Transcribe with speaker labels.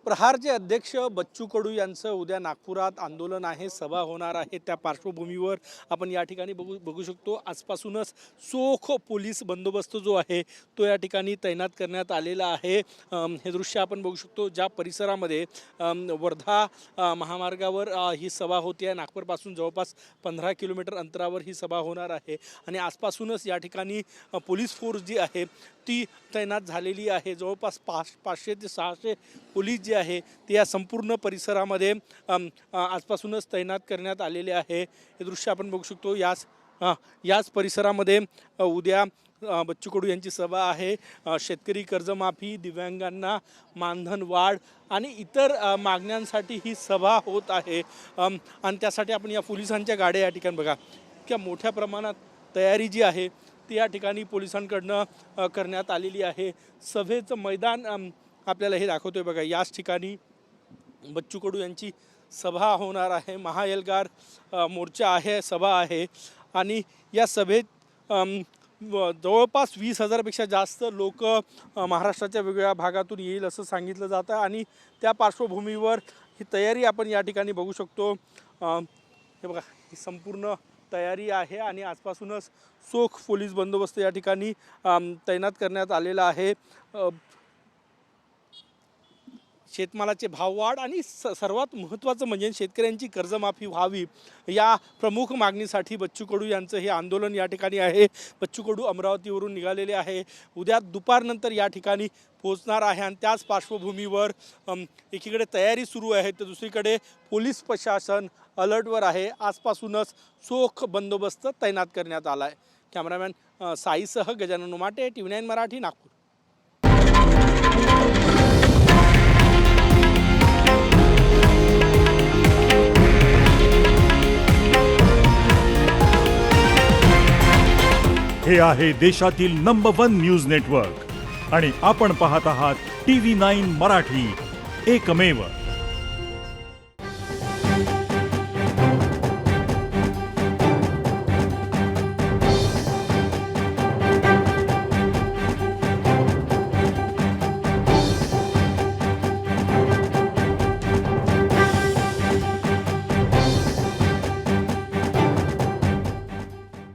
Speaker 1: प्रहारचे अध्यक्ष बच्चू कडू यांचं उद्या नागपुरात आंदोलन आहे, सभा होणार आहे। त्या पार्श्वभूमीवर आपण या ठिकाणी बघू शकतो आजपासूनच चोख पोलीस बंदोबस्त जो आहे तो या ठिकाणी तैनात करण्यात आलेला आहे। हे दृश्य आपण बघू शकतो ज्या परिसरामध्ये वर्धा महामार्गावर ही सभा होती आहे। नागपूरपासून जवळपास 15 किलोमीटर अंतरावर ही सभा होणार आहे आणि आजपासूनच या ठिकाणी पोलीस फोर्स जी आहे ती तैनात झालेली आहे। जवळपास 500 ते 600 पोलीस जे आहे ते या संपूर्ण परिसरामध्ये आजपासूनच तैनात करण्यात आलेले आहे। हे दृश्य आपण बघू शकतो। याच परिसरामध्ये उद्या बच्चू कडू यांची सभा आहे। शेतकरी कर्जमाफी, दिव्यांगांना मानधन वाढ आणि इतर मागण्यांसाठी ही सभा होत आहे आणि त्यासाठी आपण या पोलिसांच्या गाड्या या ठिकाणी बघा की मोठ्या प्रमाणात तयारी जी आहे ती या ठिकाणी पोलिसांकडनं करण्यात आलेली आहे। सभेचं मैदान आपल्याला हे दाखवतोय बघा। याच ठिकाणी बच्चू कडू यांची सभा होणार आहे। महाएल्गार मोर्चा आहे, सभा आहे आणि या सभेत जवळपास 20,000पेक्षा जास्त लोक महाराष्ट्राच्या वेगवेगळ्या भागातून येईल असं सांगितलं जातं आणि त्या पार्श्वभूमीवर ही तयारी आपण या ठिकाणी बघू शकतो। हे बघा ही संपूर्ण तयारी आहे आणि आजपासूनच चोख पोलीस बंदोबस्त या ठिकाणी तैनात करण्यात आलेला आहे। शेतमालाचे भाव वाढ आणि सर्वात महत्त्वाचं म्हणजे शेतकऱ्यांची कर्जमाफी व्हावी या प्रमुख मागणीसाठी बच्चू कडू यांचं हे आंदोलन या ठिकाणी आहे। बच्चू कडू अमरावतीवरून निघालेले आहे, उद्या दुपारनंतर या ठिकाणी पोहोचणार आहे आणि त्याच पार्श्वभूमीवर एकीकडे तयारी सुरू आहे तर दुसरीकडे पोलीस प्रशासन अलर्टवर आहे। आजपासूनच चोख बंदोबस्त तैनात करण्यात आला आहे। कॅमेरामॅन साईसह गजानन उमाटे, TV9 मराठी, नागपूर।
Speaker 2: हे आहे देशातील नंबर 1 न्यूज नेटवर्क आणि आपण पाहत आहात TV9 मराठी, एकमेव।